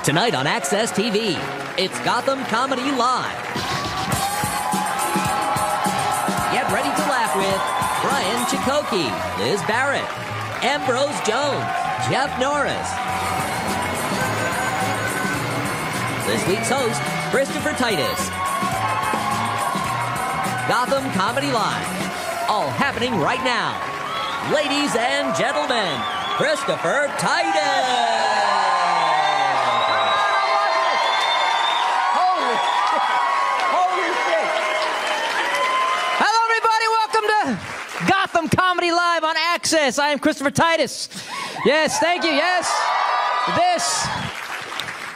Tonight on Access TV, it's Gotham Comedy Live. Get ready to laugh with Brian Chakotay, Liz Barrett, Ambrose Jones, Jeff Norris. This week's host, Christopher Titus. Gotham Comedy Live, all happening right now. Ladies and gentlemen, Christopher Titus. Gotham Comedy Live on Access. I am Christopher Titus. Yes, thank you. Yes.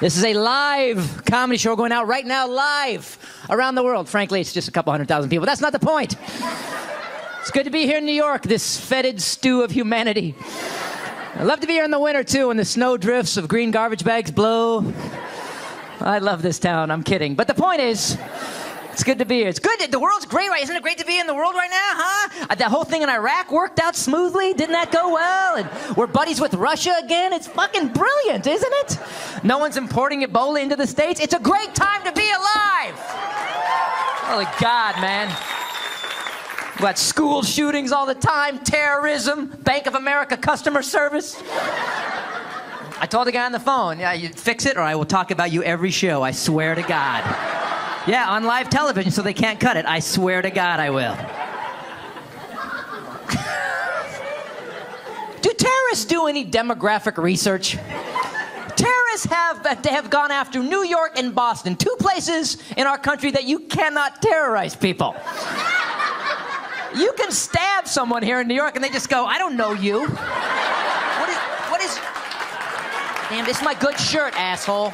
This is a live comedy show going out right now live around the world. Frankly, it's just a couple 100,000 people. That's not the point. It's good to be here in New York, this fetid stew of humanity. I love to be here in the winter, too, when the snow drifts of green garbage bags blow. I love this town. I'm kidding. But the point is, it's good to be here. It's good. The world's great, right? Isn't it great to be in the world right now, huh? That whole thing in Iraq worked out smoothly. Didn't that go well? And we're buddies with Russia again. It's fucking brilliant, isn't it? No one's importing Ebola into the States. It's a great time to be alive. Holy God, man. We got school shootings all the time, terrorism, Bank of America customer service. I told the guy on the phone, yeah, you fix it or I will talk about you every show. I swear to God. Yeah, on live television, so they can't cut it. I swear to God I will. Do terrorists do any demographic research? Terrorists have gone after New York and Boston, two places in our country that you cannot terrorize people. You can stab someone here in New York and they just go, I don't know you. What is... Damn, this is my good shirt, asshole.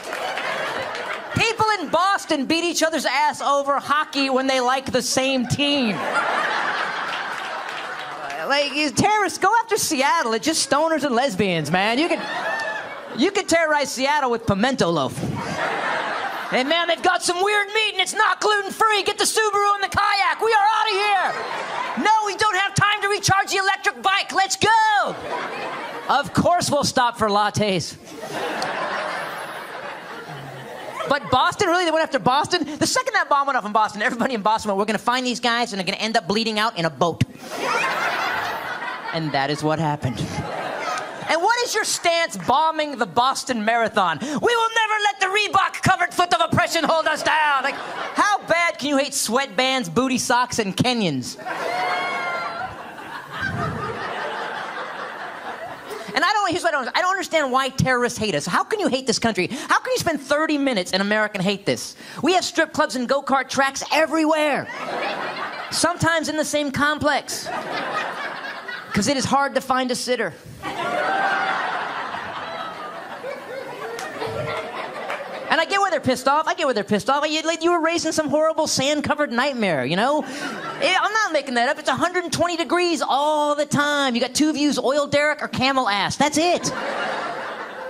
People in Boston beat each other's ass over hockey when they like the same team. Like, terrorists go after Seattle. It's just stoners and lesbians, man. You could terrorize Seattle with pimento loaf. Hey, man, they've got some weird meat and it's not gluten-free. Get the Subaru and the kayak. We are out of here. No, we don't have time to recharge the electric bike. Let's go. Of course we'll stop for lattes. But Boston, really? They went after Boston? The second that bomb went off in Boston, everybody in Boston went, we're going to find these guys and they're going to end up bleeding out in a boat. And that is what happened. And what is your stance bombing the Boston Marathon? We will never let the Reebok-covered foot of oppression hold us down. Like, how bad can you hate sweatbands, booty socks, and Kenyans? And here's what I don't understand why terrorists hate us. How can you hate this country? How can you spend 30 minutes in America and hate this? We have strip clubs and go-kart tracks everywhere. Sometimes in the same complex. Because it is hard to find a sitter. And I get why they're pissed off. You were raised in some horrible sand-covered nightmare, you know? I'm not making that up. It's 120 degrees all the time. You got two views, oil derrick or camel ass. That's it.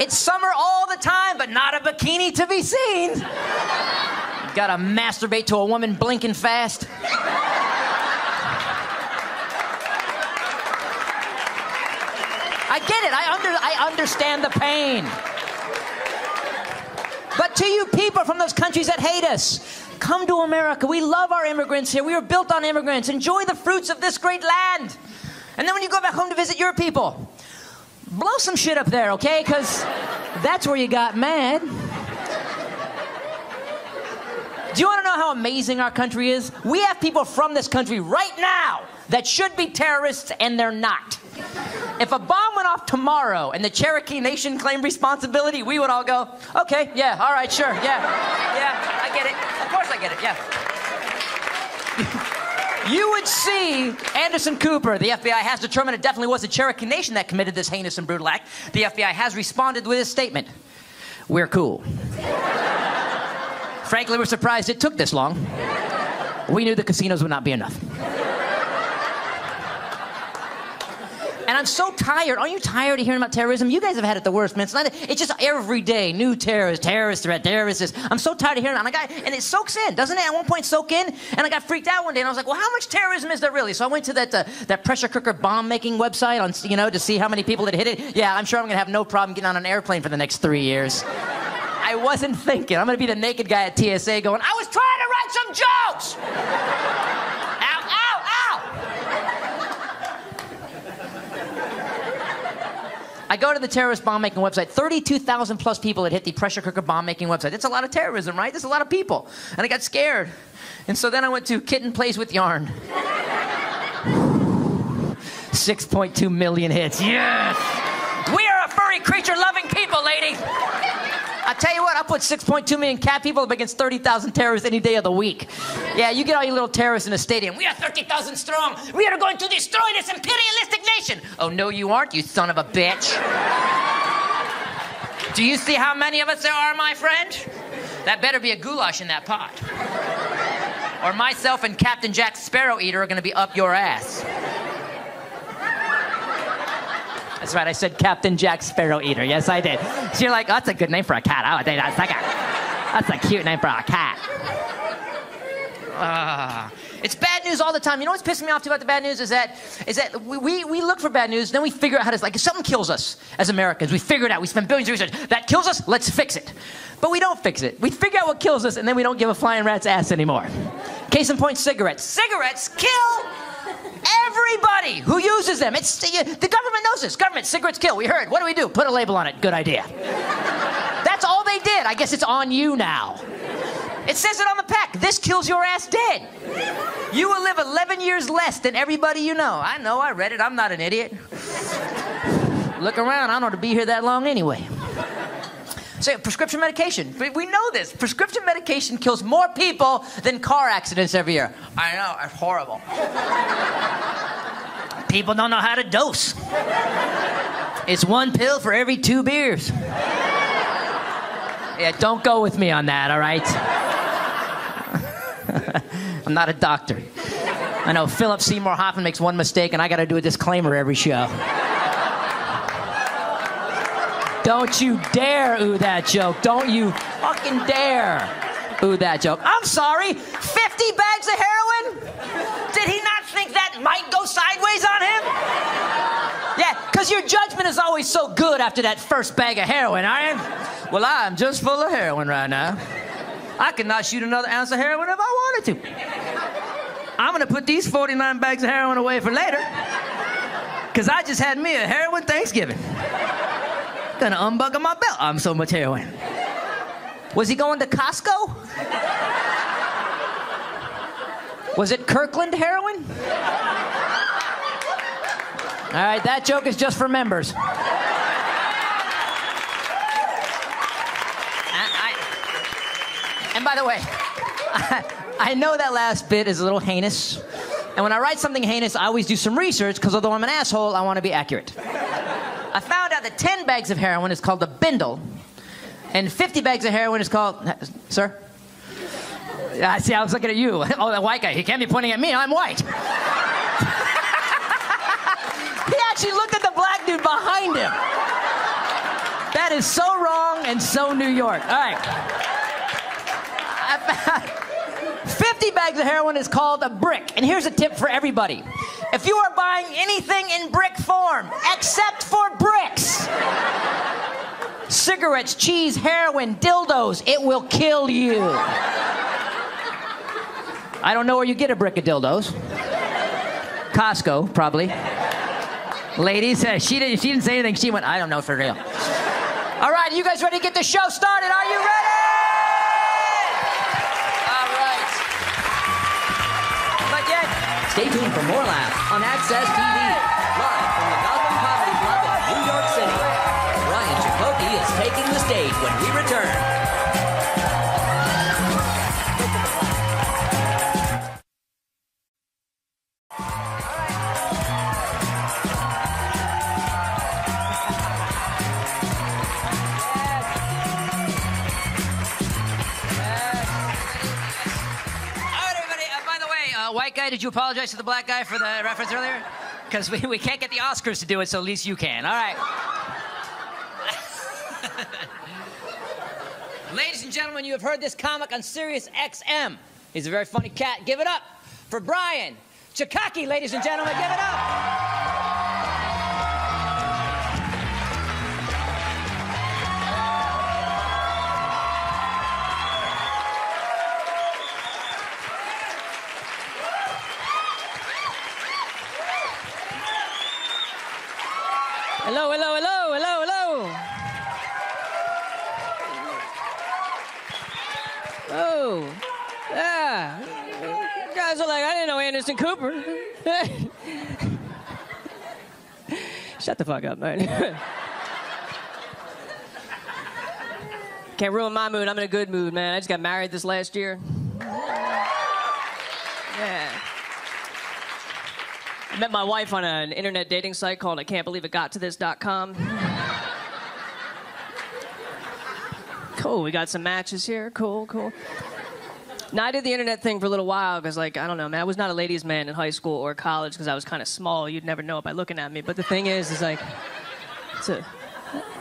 It's summer all the time, but not a bikini to be seen. You gotta masturbate to a woman blinking fast. I get it. I understand the pain. But to you people from those countries that hate us, come to America. We love our immigrants here. We were built on immigrants. Enjoy the fruits of this great land. And then when you go back home to visit your people, blow some shit up there, okay? Because that's where you got mad. Do you want to know how amazing our country is? We have people from this country right now that should be terrorists, and they're not. If a bomb went off tomorrow and the Cherokee Nation claimed responsibility, we would all go, okay, yeah, all right, sure, yeah, I get it. Of course I get it, yeah. You would see Anderson Cooper. The FBI has determined it definitely was the Cherokee Nation that committed this heinous and brutal act. The FBI has responded with this statement. We're cool. Frankly, we're surprised it took this long. We knew the casinos would not be enough. And I'm so tired. Aren't you tired of hearing about terrorism? You guys have had it the worst, man. It's just every day, new terrorist threat, terrorist. I'm so tired of hearing it. And it soaks in, doesn't it? At one point, soak in. And I got freaked out one day, and I was like, well, how much terrorism is there really? So I went to that pressure cooker bomb-making website to see how many people had hit it. Yeah, I'm sure I'm going to have no problem getting on an airplane for the next 3 years. I wasn't thinking. I'm going to be the naked guy at TSA going, I was trying to write some jokes! Ow, ow, ow! I go to the terrorist bomb-making website. 32,000 plus people had hit the pressure cooker bomb-making website. That's a lot of terrorism, right? That's a lot of people. And I got scared. And so then I went to Kitten Plays with Yarn. 6.2 million hits. Yes! We are a furry creature-loving people, lady! I tell you what, I'll put 6.2 million cat people up against 30,000 terrorists any day of the week. Yeah, you get all you little terrorists in a stadium. We are 30,000 strong. We are going to destroy this imperialistic nation. Oh, no, you aren't, you son of a bitch. Do you see how many of us there are, my friend? That better be a goulash in that pot. Or myself and Captain Jack Sparrow Eater are going to be up your ass. That's right, I said Captain Jack Sparrow Eater. Yes, I did. So you're like, oh, that's a good name for a cat. Oh, that's a cute name for a cat. It's bad news all the time. You know what's pissing me off too about the bad news is that we look for bad news, then we figure out how to, like, if something kills us as Americans, we figure it out. We spend billions of research. That kills us, let's fix it. But we don't fix it. We figure out what kills us, and then we don't give a flying rat's ass anymore. Case in point, cigarettes. Cigarettes kill everybody who uses them. The government knows this. Government, cigarettes kill. We heard. What do we do? Put a label on it. Good idea. That's all they did. I guess it's on you now. It says it on the pack. This kills your ass dead. You will live 11 years less than everybody you know. I know. I read it. I'm not an idiot. Look around. I don't want to be here that long anyway. So, prescription medication. We know this. Prescription medication kills more people than car accidents every year. I know. It's horrible. People don't know how to dose. It's one pill for every 2 beers. Yeah, don't go with me on that, all right? I'm not a doctor. I know Philip Seymour Hoffman makes one mistake, and I got to do a disclaimer every show. Don't you dare ooh that joke. Don't you fucking dare ooh that joke. I'm sorry, 50 bags of heroin? Did he not think that might go sideways on him? Yeah, because your judgment is always so good after that first bag of heroin, aren't you? Well, I'm just full of heroin right now. I could not shoot another ounce of heroin if I wanted to. I'm going to put these 49 bags of heroin away for later, because I just had me a heroin Thanksgiving. Gonna unbuckle my belt. I'm so much heroin. Was he going to Costco? Was it Kirkland heroin? All right, that joke is just for members. And by the way, I know that last bit is a little heinous. And when I write something heinous, I always do some research, because although I'm an asshole, I want to be accurate. I found out that 10 bags of heroin is called a bindle, and 50 bags of heroin is called... Sir? See, I was looking at you. Oh, that white guy. He can't be pointing at me. I'm white. He actually looked at the black dude behind him. That is so wrong and so New York. All right. 50 bags of heroin is called a brick. And here's a tip for everybody. If you are buying anything in brick form, except for bricks, cigarettes, cheese, heroin, dildos, it will kill you. I don't know where you get a brick of dildos. Costco, probably. Ladies, she didn't say anything. She went, I don't know for real. All right, you guys ready to get the show started? Are you ready? Stay tuned for more laughs on Access TV, live from the Gotham Comedy Club in New York City. Ryan Chakotay is taking the stage when we return. White guy, did you apologize to the black guy for the reference earlier? Because we can't get the Oscars to do it, so at least you can. All right. Ladies and gentlemen, you have heard this comic on Sirius XM. He's a very funny cat. Give it up for Brian Chakotay, ladies and gentlemen. Give it up. Hello, hello, hello, hello, hello. Oh, yeah. You guys are like, I didn't know Anderson Cooper. Shut the fuck up, man. Can't ruin my mood. I'm in a good mood, man. I just got married this last year. Yeah. I met my wife on an internet dating site called I can't believe it got to this.com. Cool, we got some matches here. Cool, cool. Now, I did the internet thing for a little while because, like, I don't know, man, I was not a ladies' man in high school or college because I was kind of small. You'd never know it by looking at me. But the thing is like,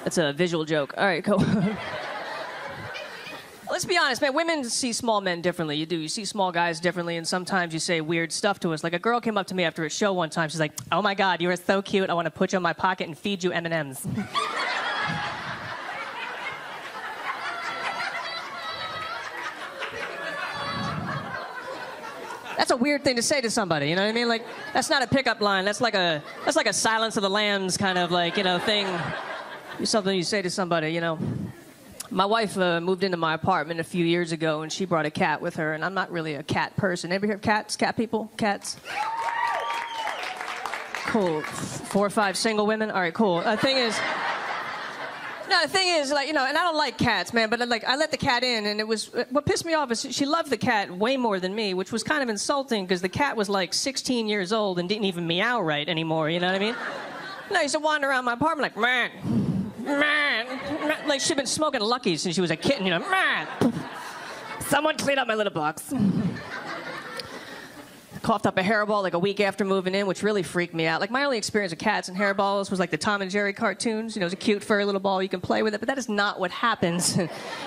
it's a visual joke. All right, cool. Let's be honest, man. Women see small men differently. You do. You see small guys differently, and sometimes you say weird stuff to us. Like a girl came up to me after a show one time. She's like, "Oh my God, you are so cute. I want to put you in my pocket and feed you M&Ms." That's a weird thing to say to somebody. You know what I mean? Like, that's not a pickup line. That's like a Silence of the Lambs kind of like, you know, thing. Something you say to somebody. You know. My wife moved into my apartment a few years ago, and she brought a cat with her, and I'm not really a cat person. Ever hear of cats? Cat people? Cats? Cool. 4 or 5 single women? All right, cool. The thing is, like, you know, and I don't like cats, man, but like, I let the cat in, and it was, what pissed me off is she loved the cat way more than me, which was kind of insulting, because the cat was like 16 years old and didn't even meow right anymore, you know what I mean? And I used to wander around my apartment like, man. Like she'd been smoking Luckies since she was a kitten, you know. Man, someone clean up my litter box. Coughed up a hairball like a week after moving in, which really freaked me out. Like my only experience with cats and hairballs was like the Tom and Jerry cartoons. You know, it's a cute furry little ball, you can play with it, but that is not what happens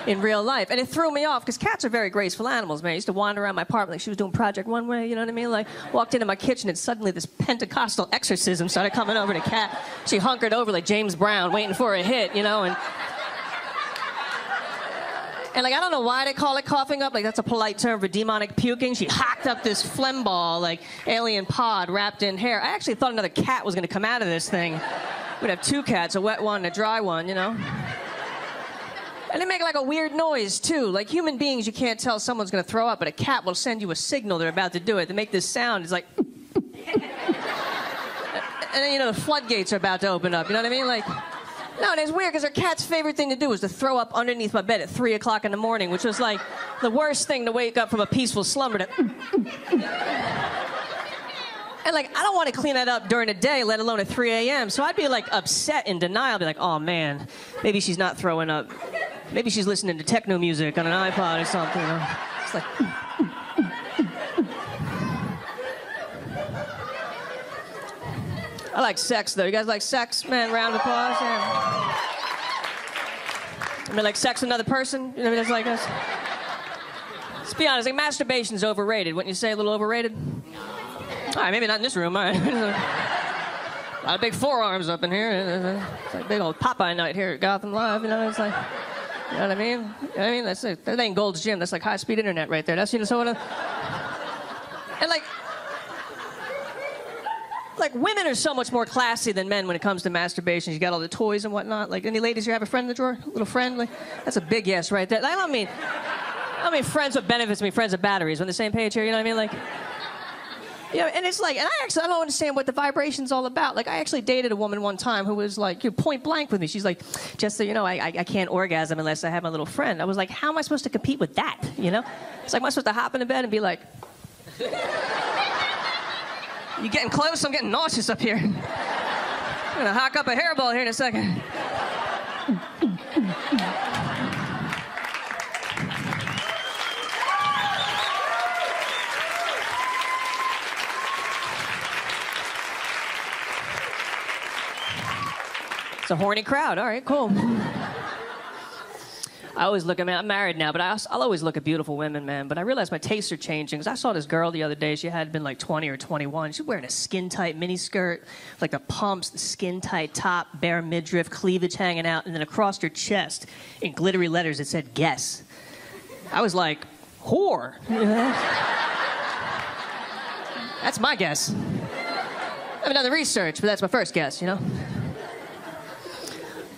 in real life. And it threw me off because cats are very graceful animals, man. I used to wander around my apartment like she was doing Project One Way, you know what I mean? Like walked into my kitchen and suddenly this Pentecostal exorcism started coming over the cat. She hunkered over like James Brown, waiting for a hit, you know, and like, I don't know why they call it coughing up. Like, that's a polite term for demonic puking. She hacked up this phlegm ball, like alien pod wrapped in hair. I actually thought another cat was going to come out of this thing. We'd have 2 cats, a wet one and a dry one, you know? And they make like a weird noise, too. Like human beings, you can't tell someone's going to throw up, but a cat will send you a signal they're about to do it. They make this sound. It's like... And then, you know, the floodgates are about to open up. You know what I mean? Like... No, and it's weird because her cat's favorite thing to do was to throw up underneath my bed at 3 o'clock in the morning, which was like the worst thing to wake up from a peaceful slumber to... And like, I don't want to clean that up during the day, let alone at 3 a.m. So I'd be like upset in denial, be like, oh man, maybe she's not throwing up. Maybe she's listening to techno music on an iPod or something, you know? It's like... I like sex, though. You guys like sex? Man, round of applause. Yeah. I mean, like sex with another person? You know, it's like us. Let's be honest, like masturbation's overrated. Wouldn't you say a little overrated? All right, maybe not in this room. All right. A lot of big forearms up in here. It's like big old Popeye night here at Gotham Live. You know, it's like, you know what I mean? You know what I mean? That's like, that ain't Gold's Gym. That's like high-speed internet right there. That's, you know, so what? And like women are so much more classy than men when it comes to masturbation. You got all the toys and whatnot. Like, any ladies here have a friend in the drawer? A little friend? Like, that's a big yes right there. I don't mean friends with benefits, I mean friends with batteries. We're on the same page here, you know what I mean? Like, you know, and it's like, and I don't understand what the vibration's all about. Like, I actually dated a woman one time who was like, point blank with me. She's like, just so you know, I can't orgasm unless I have my little friend. I was like, how am I supposed to compete with that, you know? It's like, am I supposed to hop into bed and be like... You getting close? I'm getting nauseous up here. I'm gonna hock up a hairball here in a second. It's a horny crowd. All right, cool. I always look at, man, I'm married now, but I'll always look at beautiful women, man. But I realize my tastes are changing. Because I saw this girl the other day. She had been like 20 or 21. She was wearing a skin-tight miniskirt, like the pumps, the skin-tight top, bare midriff, cleavage hanging out, and then across her chest, in glittery letters, it said, guess. I was like, whore. You know? That's my guess. I haven't done the research, but that's my first guess, you know?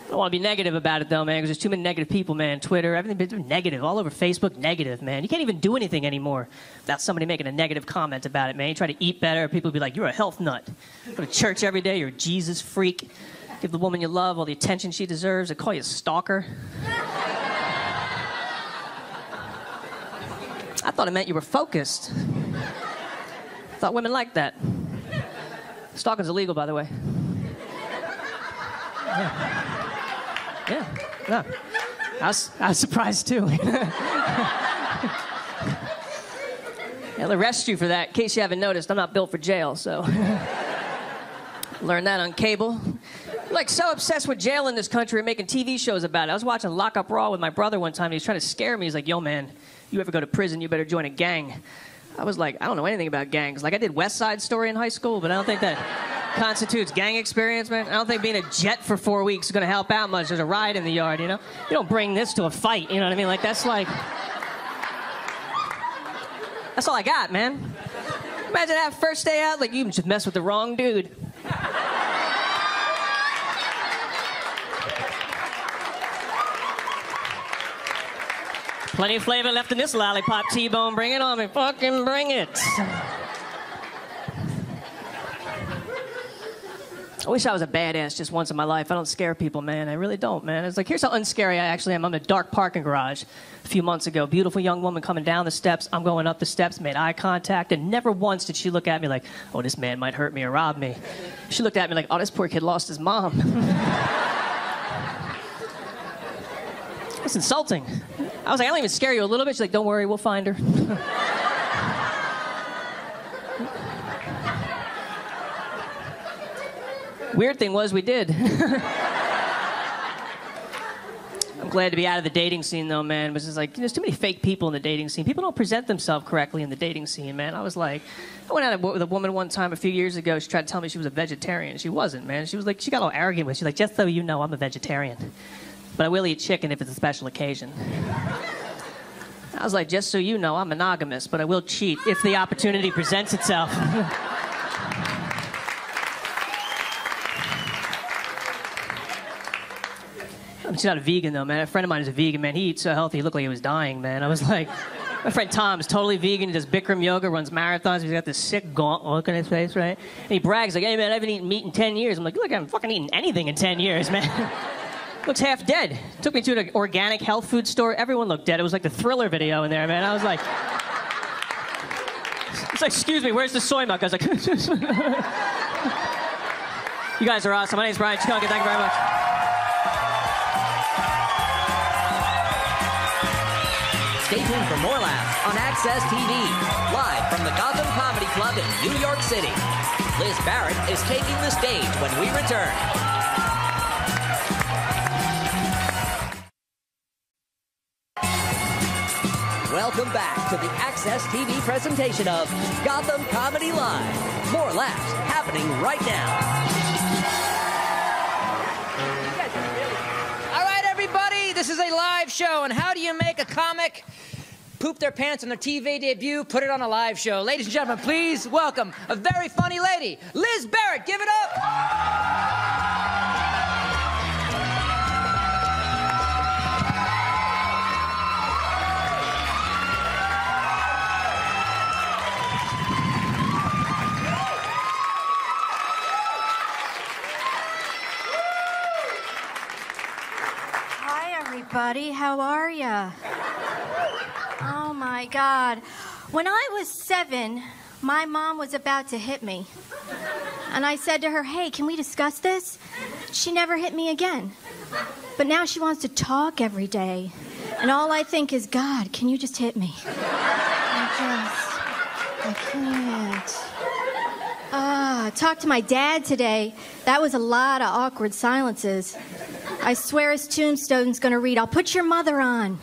I don't want to be negative about it, though, man, because there's too many negative people, man. Twitter, everything's negative. All over Facebook, negative, man. You can't even do anything anymore without somebody making a negative comment about it, man. You try to eat better, people will be like, you're a health nut. Go to church every day, you're a Jesus freak. Give the woman you love all the attention she deserves. They call you a stalker. I thought it meant you were focused. I thought women liked that. Stalking's illegal, by the way. Yeah, no. I was surprised, too. They'll arrest you for that. In case you haven't noticed, I'm not built for jail, so... Learned that on cable. I'm like so obsessed with jail in this country and making TV shows about it. I was watching Lock Up Raw with my brother one time, and he was trying to scare me. He's like, yo, man, you ever go to prison, you better join a gang. I was like, I don't know anything about gangs. Like, I did West Side Story in high school, but I don't think that constitutes gang experience, man. I don't think being a jet for 4 weeks is going to help out much. There's a riot in the yard, you know? You don't bring this to a fight, you know what I mean? Like, that's like... That's all I got, man. Imagine that first day out, like, you just mess with the wrong dude. Plenty of flavor left in this lollipop, T-Bone. Bring it on me. Fucking bring it. I wish I was a badass just once in my life. I don't scare people, man. I really don't, man. It's like, here's how unscary I actually am. I'm in a dark parking garage a few months ago. Beautiful young woman coming down the steps. I'm going up the steps, made eye contact, and never once did she look at me like, oh, this man might hurt me or rob me. She looked at me like, oh, this poor kid lost his mom. It's insulting. I was like, I don't even scare you a little bit. She's like, don't worry, we'll find her. Weird thing was, we did. I'm glad to be out of the dating scene, though, man. It was just like, there's too many fake people in the dating scene. People don't present themselves correctly in the dating scene, man. I was like, I went out with a woman one time a few years ago. She tried to tell me she was a vegetarian. She wasn't, man. She was like, she got all arrogant with it. She's like, just so you know, I'm a vegetarian. But I will eat chicken if it's a special occasion. I was like, just so you know, I'm monogamous, but I will cheat if the opportunity presents itself. She's not a vegan, though, man. A friend of mine is a vegan, man. He eats so healthy, he looked like he was dying, man. I was like, my friend Tom is totally vegan. He does Bikram yoga, runs marathons. He's got this sick gaunt look on his face, right? And he brags like, hey, man, I haven't eaten meat in 10 years. I'm like, look, I haven't fucking eaten anything in 10 years, man. Looks half dead. Took me to an organic health food store. Everyone looked dead. It was like the Thriller video in there, man. I was like... It's like, excuse me, where's the soy milk? I was like... You guys are awesome. My name's Brian Chiconka. Thank you very much. Stay tuned for more laughs on Access TV, live from the Gotham Comedy Club in New York City. Liz Barrett is taking the stage when we return. Welcome back to the Access TV presentation of Gotham Comedy Live. More laughs happening right now. All right, everybody, this is a live show, and how do you make a comic poop their pants on their TV debut, put it on a live show? Ladies and gentlemen, please welcome a very funny lady, Liz Barrett. Give it up. Buddy, how are ya? Oh my God. When I was 7, my mom was about to hit me. And I said to her, hey, can we discuss this? She never hit me again. But now she wants to talk every day. And all I think is, God, can you just hit me? I can't. I talked to my dad today. That was a lot of awkward silences. I swear his tombstone's gonna read, I'll put your mother on.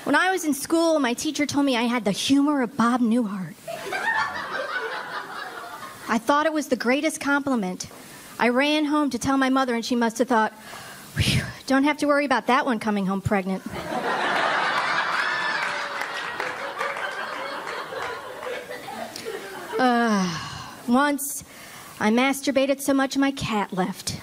When I was in school, my teacher told me I had the humor of Bob Newhart. I thought it was the greatest compliment. I ran home to tell my mother, and she must have thought, whew, don't have to worry about that one coming home pregnant. Once, I masturbated so much my cat left.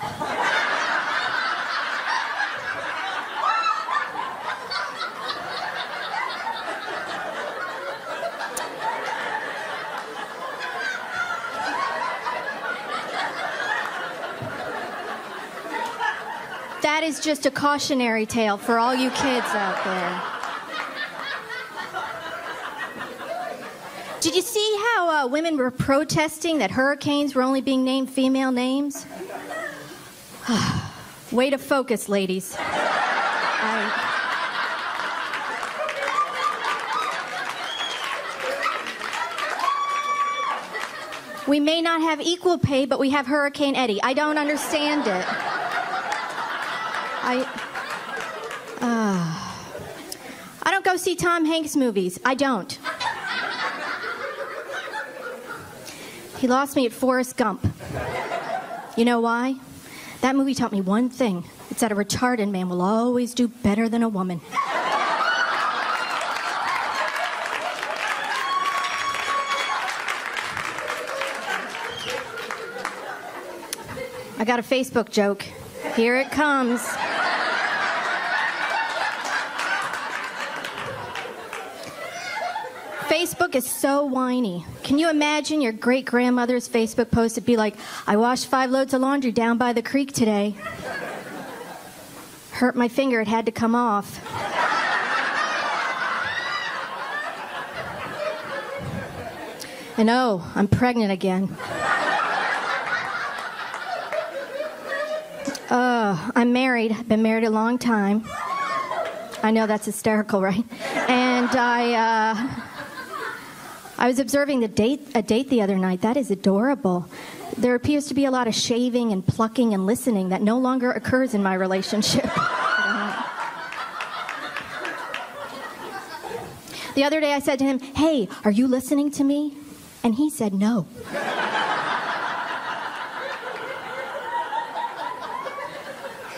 That is just a cautionary tale for all you kids out there. Did you see how women were protesting that hurricanes were only being named female names? Way to focus, ladies. We may not have equal pay, but we have Hurricane Eddie. I don't understand it. I don't go see Tom Hanks movies. I don't. He lost me at Forrest Gump. You know why? That movie taught me one thing. It's that a retarded man will always do better than a woman. I got a Facebook joke. Here it comes. Facebook is so whiny. Can you imagine your great-grandmother's Facebook post would be like, I washed 5 loads of laundry down by the creek today. Hurt my finger, it had to come off. And oh, I'm pregnant again. I'm married. I've been married a long time. I know that's hysterical, right? And I was observing a date the other night. That is adorable. There appears to be a lot of shaving and plucking and listening that no longer occurs in my relationship. The other day I said to him, hey, are you listening to me? And he said no.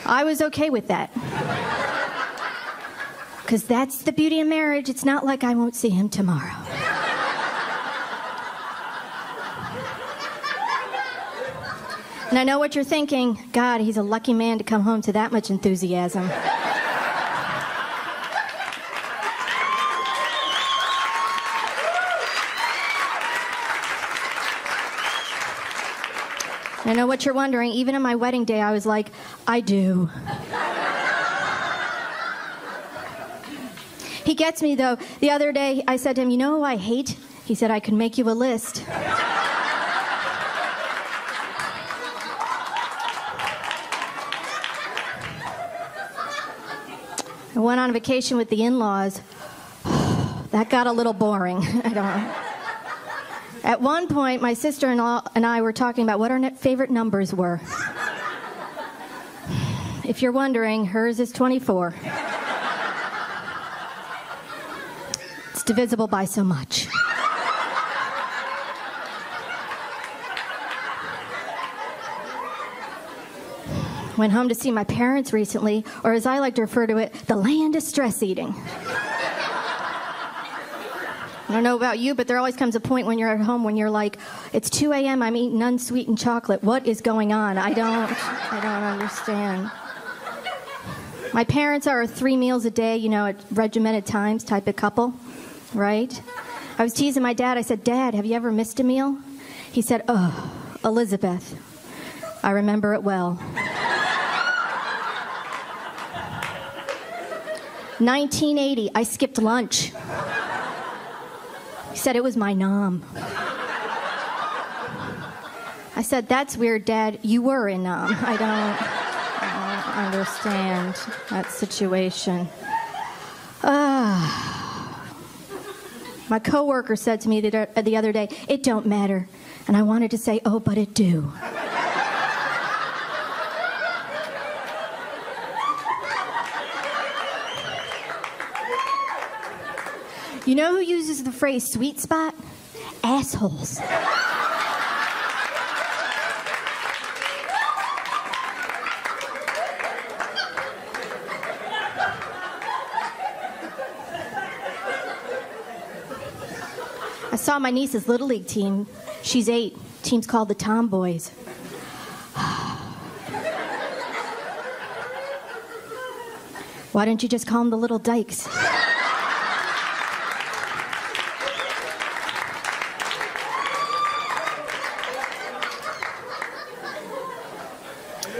I was okay with that. Because that's the beauty of marriage. It's not like I won't see him tomorrow. And I know what you're thinking. God, he's a lucky man to come home to that much enthusiasm. I know what you're wondering. Even on my wedding day, I was like, I do. He gets me, though. The other day, I said to him, you know who I hate? He said, I could make you a list. I went on vacation with the in-laws. That got a little boring. I don't know. At one point, my sister-in-law and I were talking about what our favorite numbers were. If you're wondering, hers is 24. It's divisible by so much. Went home to see my parents recently, or as I like to refer to it, the land of stress eating. I don't know about you, but there always comes a point when you're at home when you're like, it's 2 a.m., I'm eating unsweetened chocolate. What is going on? I don't understand. My parents are 3 meals a day, at regimented times type of couple, right? I was teasing my dad. I said, Dad, have you ever missed a meal? He said, oh, Elizabeth. I remember it well. 1980, I skipped lunch. He said it was my nom. I said, that's weird, Dad. You were in nom. I don't understand that situation. My coworker said to me the other day, it don't matter. And I wanted to say, oh, but it do. You know who uses the phrase sweet spot? Assholes. I saw my niece's Little League team. She's 8. Team's called the Tomboys. Why didn't you just call them the Little Dykes?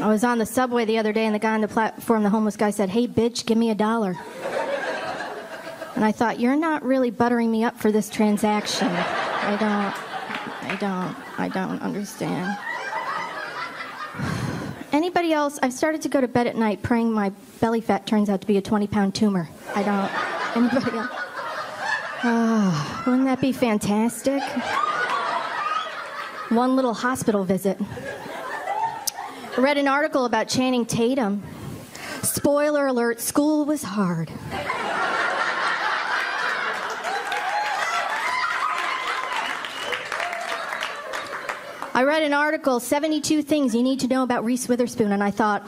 I was on the subway the other day, and the guy on the platform, the homeless guy, said, "Hey, bitch, give me $1." And I thought, you're not really buttering me up for this transaction. I don't understand. Anybody else? I've started to go to bed at night praying my belly fat turns out to be a 20-pound tumor. Anybody else? Oh, wouldn't that be fantastic? One little hospital visit. I read an article about Channing Tatum. Spoiler alert, school was hard. I read an article, 72 things you need to know about Reese Witherspoon, and I thought,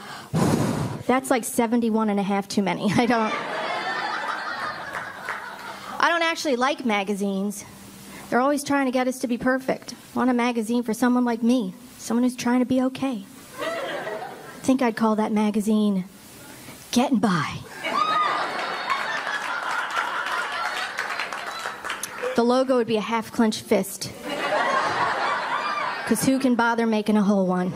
that's like 71 and a half too many. I don't actually like magazines. They're always trying to get us to be perfect. I want a magazine for someone like me, someone who's trying to be okay. I think I'd call that magazine Getting By. The logo would be a half-clenched fist. Because who can bother making a whole one?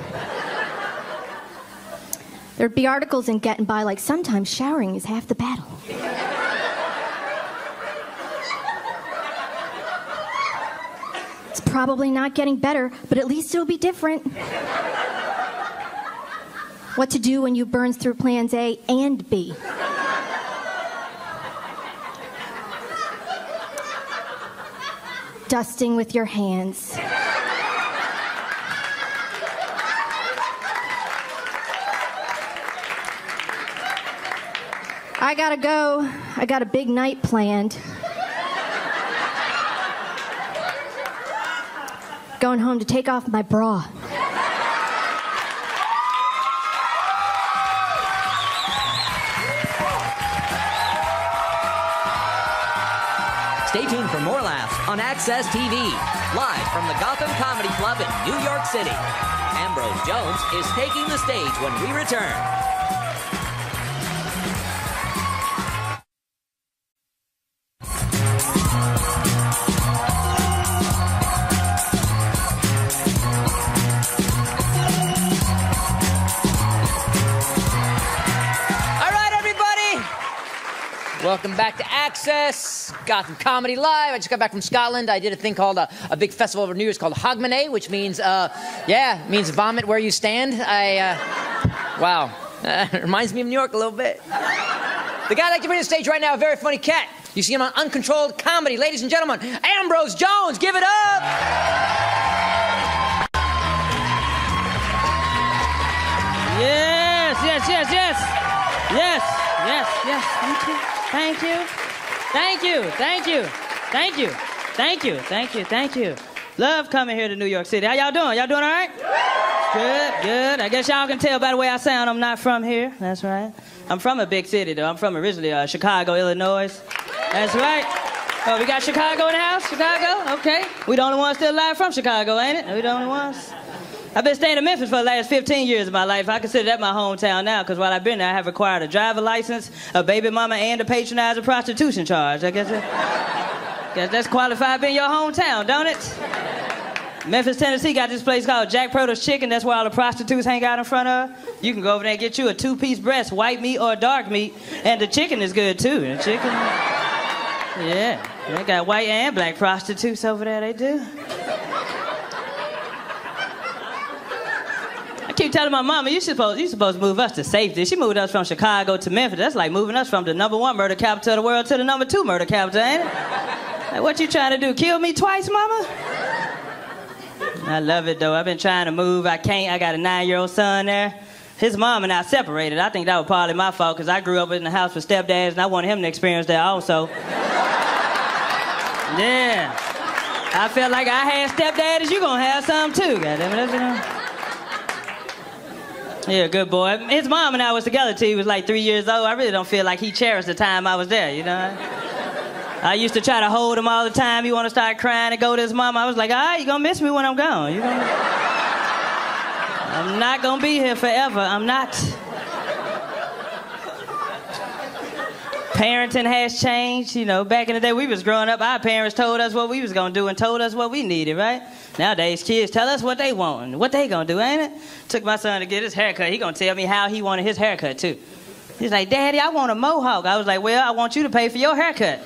There'd be articles in Getting By like, sometimes showering is half the battle. It's probably not getting better, but at least it'll be different. What to do when you burns through plans A and B. Dusting with your hands. I gotta go. I got a big night planned. Going home to take off my bra. Stay tuned for more laughs on Access TV, live from the Gotham Comedy Club in New York City. Ambrose Jones is taking the stage when we return. Welcome back to Access, Gotham Comedy Live. I just got back from Scotland. I did a thing called a big festival over New Year's called Hogmanay, which means, means vomit where you stand. Wow. It reminds me of New York a little bit. The guy I'd like to bring to the stage right now, a very funny cat. You see him on Uncontrolled Comedy. Ladies and gentlemen, Ambrose Jones, give it up! Yes, yes, yes, yes. Yes, yes, yes. Thank you. Thank you. Thank you. Thank you. Thank you. Thank you. Thank you. Thank you. Love coming here to New York City. How y'all doing? Y'all doing all right? Good, good. I guess y'all can tell by the way I sound I'm not from here. That's right. I'm from a big city, though. I'm from originally Chicago, Illinois. That's right. Oh, we got Chicago in the house? Chicago? Okay. We the only ones still alive from Chicago, ain't it? We the only ones? I've been staying in Memphis for the last 15 years of my life. I consider that my hometown now, because while I've been there, I have acquired a driver license, a baby mama, and a patronizing prostitution charge. I guess that's qualified being your hometown, don't it? Memphis, Tennessee got this place called Jack Proto's Chicken. That's where all the prostitutes hang out in front of. You can go over there and get you a 2-piece breast, white meat or dark meat, and the chicken is good, too. The chicken, yeah. They got white and black prostitutes over there, they do. I keep telling my mama, you supposed to move us to safety. She moved us from Chicago to Memphis. That's like moving us from the #1 murder capital of the world to the #2 murder capital, ain't it? Like, what you trying to do, kill me twice, mama? I love it, though. I've been trying to move. I can't. I got a 9-year-old son there. His mom and I separated. I think that was partly my fault, because I grew up in the house with stepdads, and I wanted him to experience that also. Yeah. I felt like I had stepdaddies, you gonna have some too, goddammit. You know? Yeah, good boy. His mom and I was together till he was like 3 years old. I really don't feel like he cherished the time I was there, you know? I used to try to hold him all the time. He want to start crying and go to his mom. I was like, all right, you're going to miss me when I'm gone. I'm not going to be here forever. I'm not. Parenting has changed. You know, back in the day we was growing up, our parents told us what we was going to do and told us what we needed, right? Nowadays, kids tell us what they want and what they going to do, ain't it? Took my son to get his haircut. He going to tell me how he wanted his haircut, too. He's like, Daddy, I want a mohawk. I was like, well, I want you to pay for your haircut.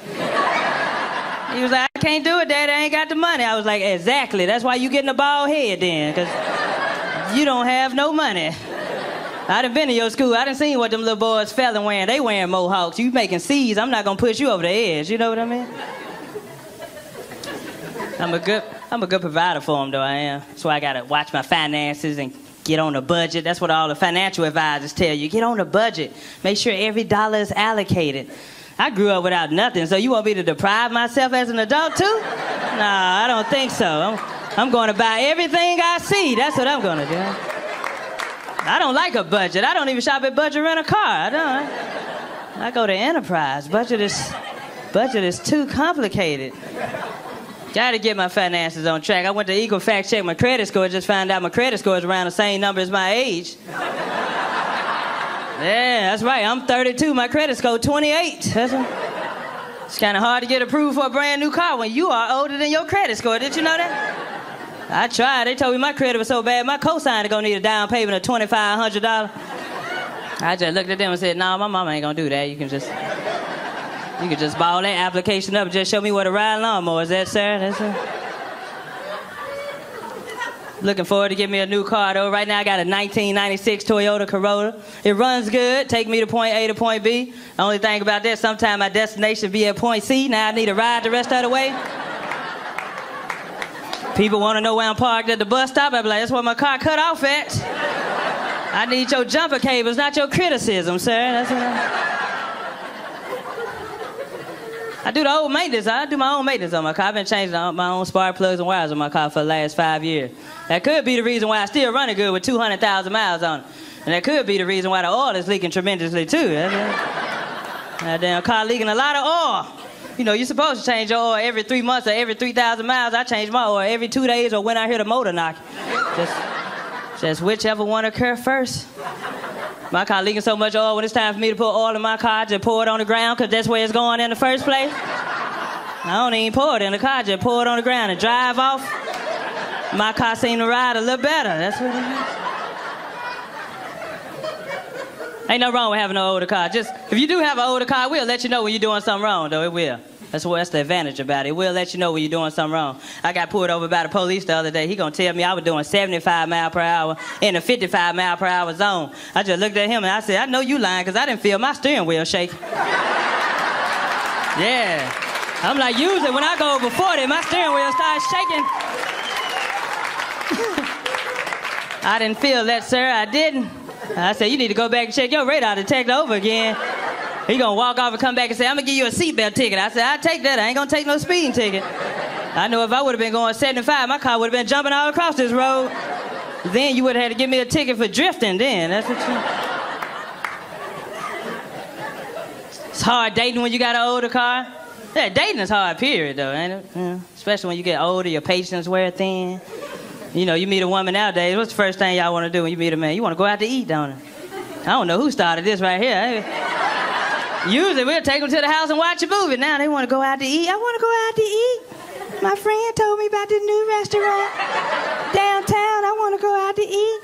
He was like, I can't do it, Daddy. I ain't got the money. I was like, exactly. That's why you getting a bald head then, because you don't have no money. I done been to your school. I done seen what them little boys felling wearing. They wearing mohawks. You making C's. I'm not going to push you over the edge. You know what I mean? I'm a good provider for them, though, I am. So I got to watch my finances and get on a budget. That's what all the financial advisors tell you. Get on a budget. Make sure every dollar is allocated. I grew up without nothing, so you want me to deprive myself as an adult, too? Nah, I don't think so. I'm going to buy everything I see. That's what I'm going to do. I don't like a budget. I don't even shop at Budget Rent a Car. I go to Enterprise. Budget is too complicated. Got to get my finances on track. I went to Eagle Fact check my credit score. Just found out my credit score is around the same number as my age. Yeah, that's right. I'm 32. My credit score 28. It's kind of hard to get approved for a brand new car when you are older than your credit score. Did you know that? I tried. They told me my credit was so bad, my cosigner gonna need a down payment of $2,500. I just looked at them and said, no, my mama ain't gonna do that. You can just ball that application up and just show me what a ride lawnmower is. That, sir? That's it. Looking forward to getting me a new car, though. Right now, I got a 1996 Toyota Corolla. It runs good, take me to point A to point B. The only thing about that, sometimes my destination be at point C. Now I need a ride the rest of the way. People want to know where I'm parked at the bus stop. I be like, that's where my car cut off at. I need your jumper cables, not your criticism, sir. That's what I do the old maintenance. I do my own maintenance on my car. I've been changing my own spark plugs and wires on my car for the last 5 years. That could be the reason why I still running good with 200,000 miles on it. And that could be the reason why the oil is leaking tremendously, too. That damn car leaking a lot of oil. You know, you're supposed to change your oil every 3 months or every 3,000 miles. I change my oil every 2 days or when I hear the motor knock. Just whichever one occur first. My car leaking so much oil, when it's time for me to put oil in my car, I just pour it on the ground because that's where it's going in the first place. I don't even pour it in the car, just pour it on the ground and drive off. My car seems to ride a little better. That's what it is. Ain't nothing wrong with having an older car. Just, if you do have an older car, we'll let you know when you're doing something wrong, though. It will. That's the advantage about it. We'll let you know when you're doing something wrong. I got pulled over by the police the other day. He gonna tell me I was doing 75 miles per hour in a 55 mile per hour zone. I just looked at him and I said, I know you lying because I didn't feel my steering wheel shake. Yeah. I'm like, usually when I go over 40, my steering wheel starts shaking. I didn't feel that, sir. I didn't. I said, you need to go back and check your radar detector over again. He gonna walk off and come back and say, I'm gonna give you a seatbelt ticket. I said, I'll take that. I ain't gonna take no speeding ticket. I know if I would have been going 75, my car would have been jumping all across this road. Then you would have had to give me a ticket for drifting then. That's what you... It's hard dating when you got an older car. Yeah, dating is hard, period, though, ain't it? Yeah. Especially when you get older, your patience wear thin. You know, you meet a woman nowadays, what's the first thing y'all want to do when you meet a man? You want to go out to eat, don't you? I don't know who started this right here. Usually we'll take them to the house and watch a movie. Now they want to go out to eat. I want to go out to eat. My friend told me about this new restaurant downtown. I want to go out to eat.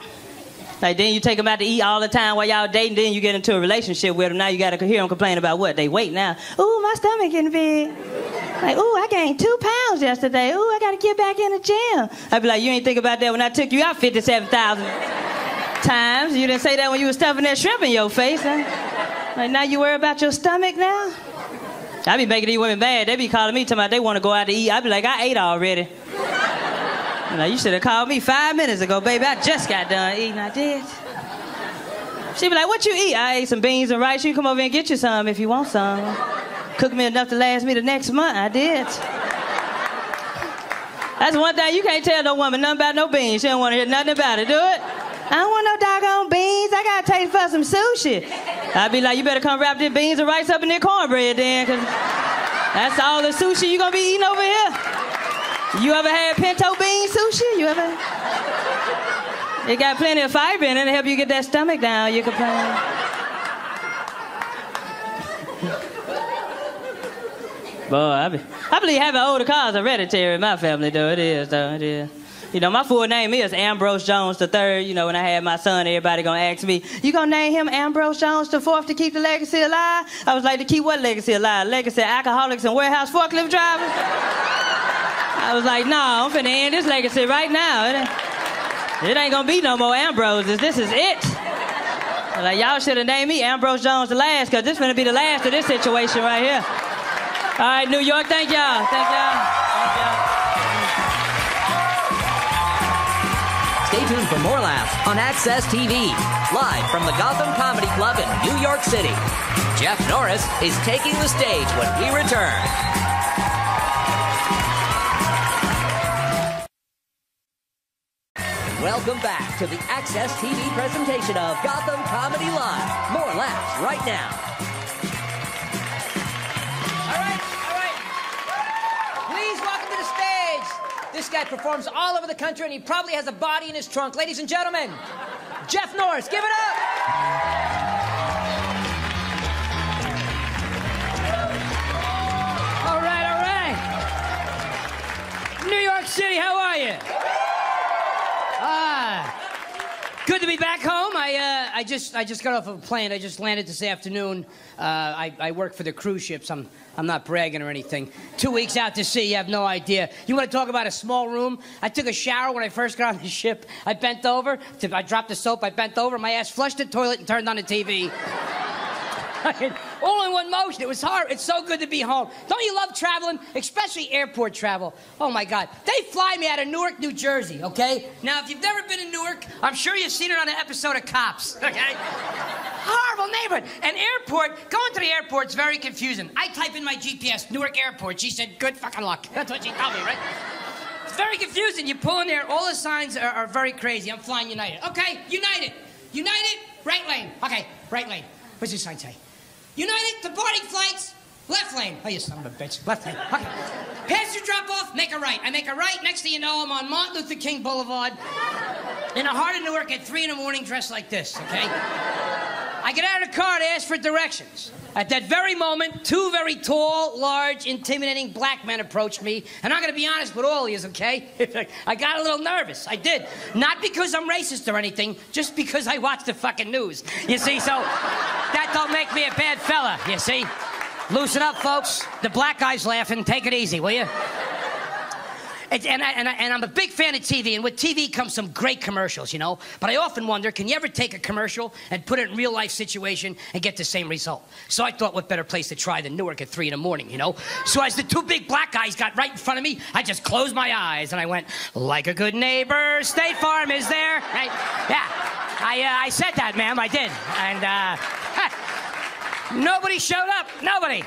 Like, then you take them out to eat all the time while y'all dating, then you get into a relationship with them. Now you got to hear them complain about what? They weight now. Ooh, my stomach getting big. Like, ooh, I gained 2 pounds yesterday. Ooh, I got to get back in the gym. I'd be like, you ain't think about that when I took you out 57,000 times. You didn't say that when you was stuffing that shrimp in your face, huh? Like, now you worry about your stomach now? I be making these women mad. They be calling me, talking about they want to go out to eat. I be like, I ate already. Like, you should have called me 5 minutes ago, baby. I just got done eating. I did. She be like, what you eat? I ate some beans and rice. You can come over and get you some if you want some. Cook me enough to last me the next month. I did. That's one thing. You can't tell no woman nothing about no beans. She don't want to hear nothing about it. Do it. I don't want no doggone beans. I got to taste for some sushi. I be like, you better come wrap these beans and rice up in their cornbread then, because That's all the sushi you gonna be eating over here? You ever had pinto bean sushi? You ever? It got plenty of fiber in it to help you get that stomach down. You can play. Boy, I believe having older cars is hereditary in my family, though. It is, though. It is. You know, my full name is Ambrose Jones III. You know, when I had my son, everybody gonna ask me, you gonna name him Ambrose Jones IV to keep the legacy alive? I was like, to keep what legacy alive? Legacy of alcoholics and warehouse forklift drivers? I was like, no, I'm finna end this legacy right now. It ain't gonna be no more Ambroses. This is it. Like, y'all should have named me Ambrose Jones the last, because this finna be the last of this situation right here. All right, New York, thank y'all. Thank y'all. Thank y'all. Stay tuned for more laughs on Access TV, live from the Gotham Comedy Club in New York City. Jeff Norris is taking the stage when we return. Welcome back to the Access TV presentation of Gotham Comedy Live. More laughs right now. All right. Please welcome to the stage. This guy performs all over the country, and he probably has a body in his trunk. Ladies and gentlemen, Jeff Norris, give it up. All right. New York City, how are you? Good to be back home. I just got off of a plane. I just landed this afternoon. I work for the cruise ships. I'm not bragging or anything. 2 weeks out to sea, you have no idea. You want to talk about a small room? I took a shower when I first got on the ship. I bent over. I dropped the soap. I bent over. My ass flushed the toilet and turned on the TV. All in one motion. It was hard. It's so good to be home. Don't you love traveling? Especially airport travel. Oh, my God. They fly me out of Newark, New Jersey, okay? Now, if you've never been in Newark, I'm sure you've seen it on an episode of Cops, okay? Horrible neighborhood. And going to the airport's very confusing. I type in my GPS, Newark Airport. She said, good fucking luck. That's what she told me, right? It's very confusing. You pull in there. All the signs are very crazy. I'm flying United. Okay, United. United, right lane. Okay, right lane. What's your sign say? United, departing flights, left lane. Oh, you son of a bitch. Left lane. Okay. Passenger drop off, make a right. I make a right. Next thing you know, I'm on Martin Luther King Boulevard in the heart of Newark at 3 in the morning dressed like this, okay? I get out of the car to ask for directions. At that very moment, 2 very tall, large, intimidating black men approached me. And I'm going to be honest with all of you, okay? I got a little nervous. I did. Not because I'm racist or anything, just because I watch the fucking news. You see, so that don't make me a bad fella, you see? Loosen up, folks. The black guy's laughing. Take it easy, will you? And I'm a big fan of TV, and with TV comes some great commercials, you know? But I often wonder, can you ever take a commercial and put it in a real-life situation and get the same result? So I thought, what better place to try than Newark at 3 in the morning, you know? So as the 2 big black guys got right in front of me, I just closed my eyes, and I went, like a good neighbor, State Farm is there. Right? Yeah, I said that, ma'am, I did. And nobody showed up, nobody.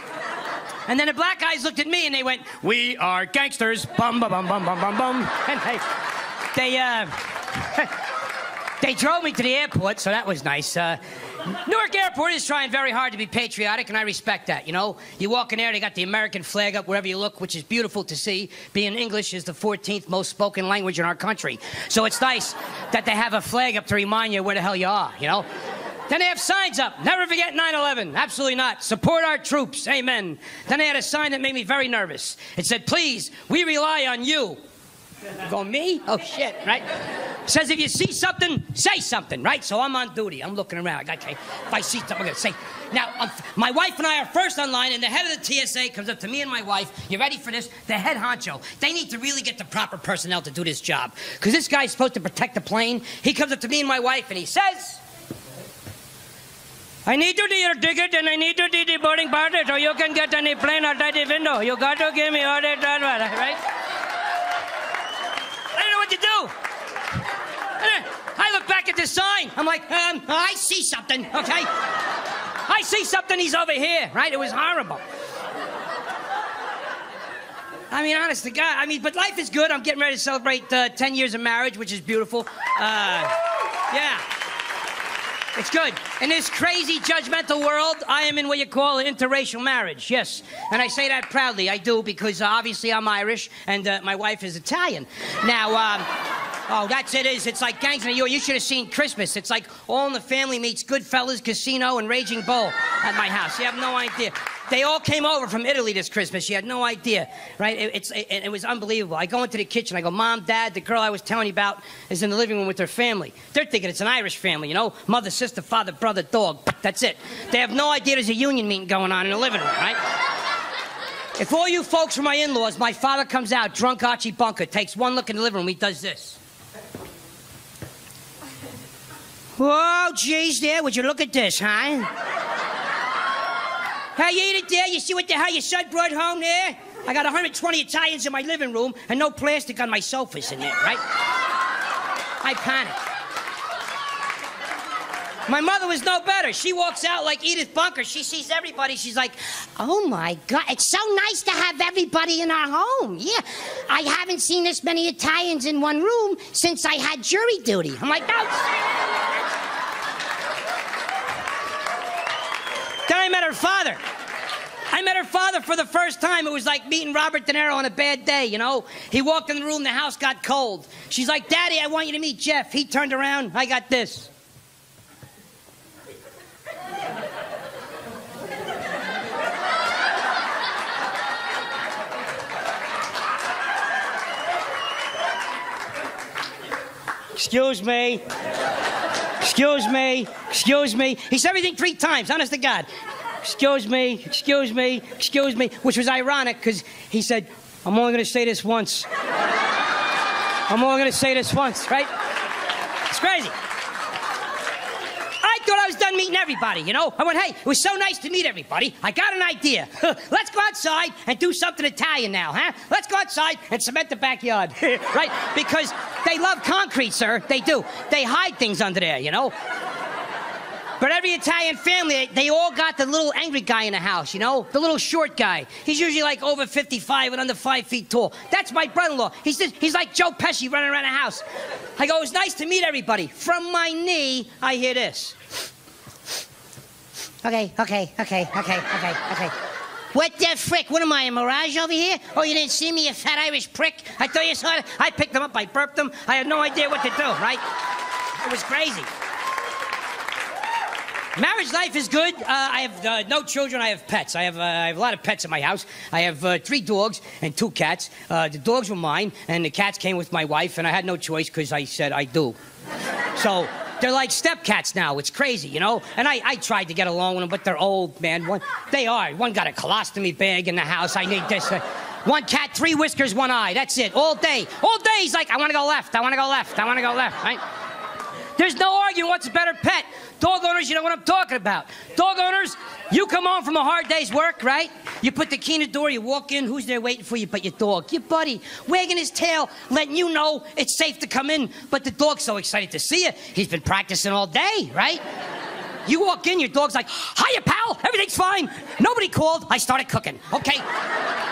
And then the black guys looked at me and they went, we are gangsters, bum, bum, bum, bum, bum, bum, bum. And they drove me to the airport, so that was nice. Newark Airport is trying very hard to be patriotic, and I respect that, you know? You walk in there, they got the American flag up wherever you look, which is beautiful to see. Being English is the 14th most spoken language in our country. So it's nice that they have a flag up to remind you where the hell you are, you know? Then they have signs up. Never forget 9/11. Absolutely not. Support our troops. Amen. Then they had a sign that made me very nervous. It said, please, we rely on you. You go, me? Oh, shit, right? Says if you see something, say something, right? So I'm on duty. I'm looking around. Okay, if I see something, I'm going to say. Now, my wife and I are first on line, and the head of the TSA comes up to me and my wife. You ready for this? The head honcho. They need to really get the proper personnel to do this job. Because this guy's supposed to protect the plane. He comes up to me and my wife, and he says, I need to see your ticket and I need to see the boarding pass so you can get on the plane outside the window. You got to give me all that, right? I don't know what to do. I look back at the sign. I'm like, I see something, okay? I see something, he's over here, right? It was horrible. I mean, honest to God, but life is good. I'm getting ready to celebrate 10 years of marriage, which is beautiful. Yeah. It's good. In this crazy, judgmental world, I am in what you call an interracial marriage, yes. And I say that proudly. I do, because obviously I'm Irish, and my wife is Italian. Now, oh, that's it is. It's like Gangs of New York. You should have seen Christmas. It's like All in the Family meets Goodfellas, Casino, and Raging Bull at my house. You have no idea. They all came over from Italy this Christmas. You had no idea, right? It was unbelievable. I go into the kitchen. I go, Mom, Dad, the girl I was telling you about is in the living room with her family. They're thinking it's an Irish family, you know? Mother, sister, father, brother, dog. That's it. They have no idea there's a union meeting going on in the living room, right? If all you folks were my in-laws, my father comes out, drunk Archie Bunker, takes one look in the living room, he does this. Whoa, geez, there, would you look at this, huh? Hey, you eat it there? You see what the hell your son brought home there? I got 120 Italians in my living room and no plastic on my sofas in there, right? I panicked. My mother was no better. She walks out like Edith Bunker. She sees everybody. She's like, oh, my God. It's so nice to have everybody in our home. Yeah. I haven't seen this many Italians in one room since I had jury duty. I'm like, no. Then I met her father. I met her father for the first time. It was like meeting Robert De Niro on a bad day, you know? He walked in the room, the house got cold. She's like, Daddy, I want you to meet Jeff. He turned around, I got this. Excuse me. Excuse me. Excuse me. He said everything 3 times, honest to God. Excuse me. Excuse me. Excuse me. Which was ironic because he said, I'm only going to say this once. I'm only going to say this once, right? It's crazy. I thought I was done meeting everybody, you know? I went, hey, it was so nice to meet everybody. I got an idea. Let's go outside and do something Italian now, huh? Let's go outside and cement the backyard, right? Because they love concrete, sir. They do. They hide things under there, you know? But every Italian family, they all got the little angry guy in the house, you know? The little short guy. He's usually like over 55 and under 5 feet tall. That's my brother-in-law. He's like Joe Pesci running around the house. I go, it's nice to meet everybody. From my knee, I hear this. Okay. What the frick? What am I, a mirage over here? Oh, you didn't see me, you fat Irish prick? I thought you saw it. I picked them up, I burped them. I had no idea what to do, right? It was crazy. Marriage life is good. I have no children. I have pets. I have a lot of pets in my house. I have 3 dogs and 2 cats. The dogs were mine, and the cats came with my wife, and I had no choice because I said I do. So they're like step cats now. It's crazy, you know? And I tried to get along with them, but they're old, man. One got a colostomy bag in the house. I need this. One cat, 3 whiskers, 1 eye. That's it. All day. All day he's like, I want to go left. I want to go left. I want to go left, right? There's no arguing what's a better pet. Dog owners, you know what I'm talking about. Dog owners, you come home from a hard day's work, right? You put the key in the door, you walk in, who's there waiting for you but your dog? Your buddy, wagging his tail, letting you know it's safe to come in, but the dog's so excited to see you. He's been practicing all day, right? You walk in, your dog's like, hiya, pal, everything's fine. Nobody called, I started cooking. Okay,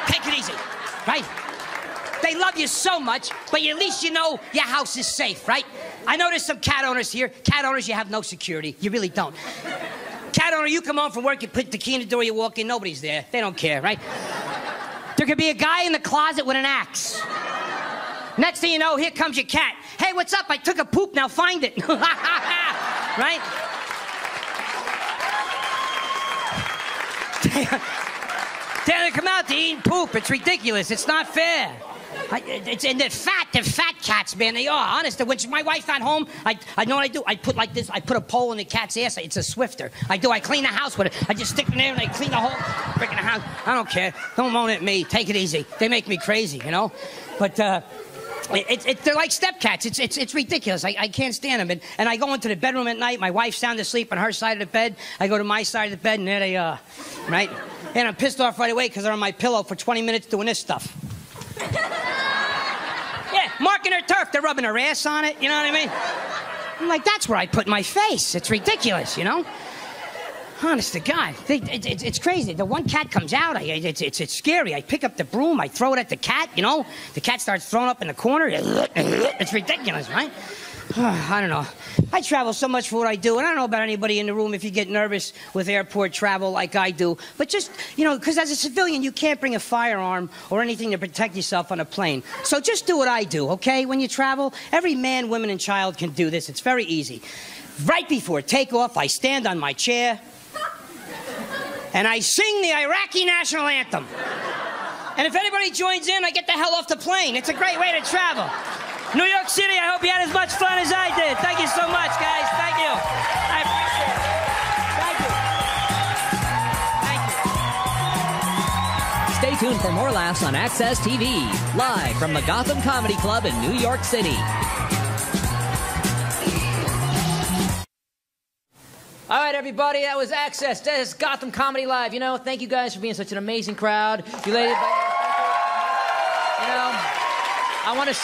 take it easy, right? They love you so much, but at least you know your house is safe, right? I know there's some cat owners here. Cat owners, you have no security. You really don't. Cat owner, you come home from work, you put the key in the door, you walk in, nobody's there. They don't care, right? There could be a guy in the closet with an axe. Next thing you know, here comes your cat. Hey, what's up? I took a poop, now find it. Right? They come out to eat poop. It's ridiculous. It's not fair. And they're fat cats, man. They are, honest. When my wife's not home, I know what I do. I put like this. I put a pole in the cat's ass. It's a Swifter. I clean the house with it. I just stick it in there and I clean the whole freaking house. I don't care. Don't moan at me. Take it easy. They make me crazy, you know. But they're like step cats. It's ridiculous. I can't stand them. And I go into the bedroom at night. My wife's sound asleep on her side of the bed. I go to my side of the bed, and there they are, right? And I'm pissed off right away because they're on my pillow for 20 minutes doing this stuff. Yeah, marking her turf. They're rubbing her ass on it. You know what I mean? I'm like, that's where I put my face. It's ridiculous, you know? Honest to God. It's crazy. The one cat comes out. It's scary. I pick up the broom. I throw it at the cat, you know? The cat starts throwing up in the corner. It's ridiculous, right? I don't know. I travel so much for what I do, and I don't know about anybody in the room if you get nervous with airport travel like I do. But just, you know, because as a civilian, you can't bring a firearm or anything to protect yourself on a plane. So just do what I do, okay? When you travel, every man, woman, and child can do this. It's very easy. Right before takeoff, I stand on my chair, and I sing the Iraqi national anthem. And if anybody joins in, I get the hell off the plane. It's a great way to travel. New York City, I hope you had as much fun as I did. Thank you so much, guys. Thank you. I appreciate it. Thank you. Stay tuned for more laughs on Access TV, live from the Gotham Comedy Club in New York City. All right, everybody, that was Access. That is Gotham Comedy Live. You know, thank you guys for being such an amazing crowd. You ladies, you know, I want to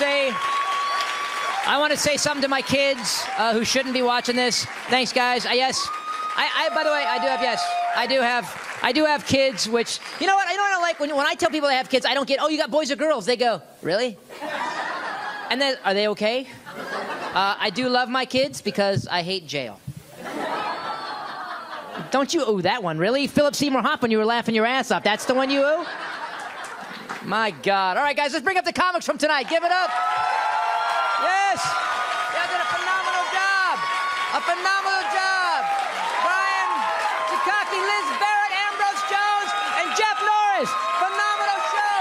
say something to my kids who shouldn't be watching this. Thanks, guys. Yes, by the way, I do have kids. Which, you know what? I don't like when I tell people I have kids. I don't get, oh, you got boys or girls? They go, really? And then, are they okay? I do love my kids because I hate jail. Don't you owe that one, really? Philip Seymour Hoffman, you were laughing your ass off. That's the one you owe? My God. All right, guys, let's bring up the comics from tonight. Give it up. Yes. You did a phenomenal job. A phenomenal job. Brian Dukakis, Liz Barrett, Ambrose Jones, and Jeff Norris. Phenomenal show.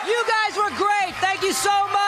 You guys were great. Thank you so much.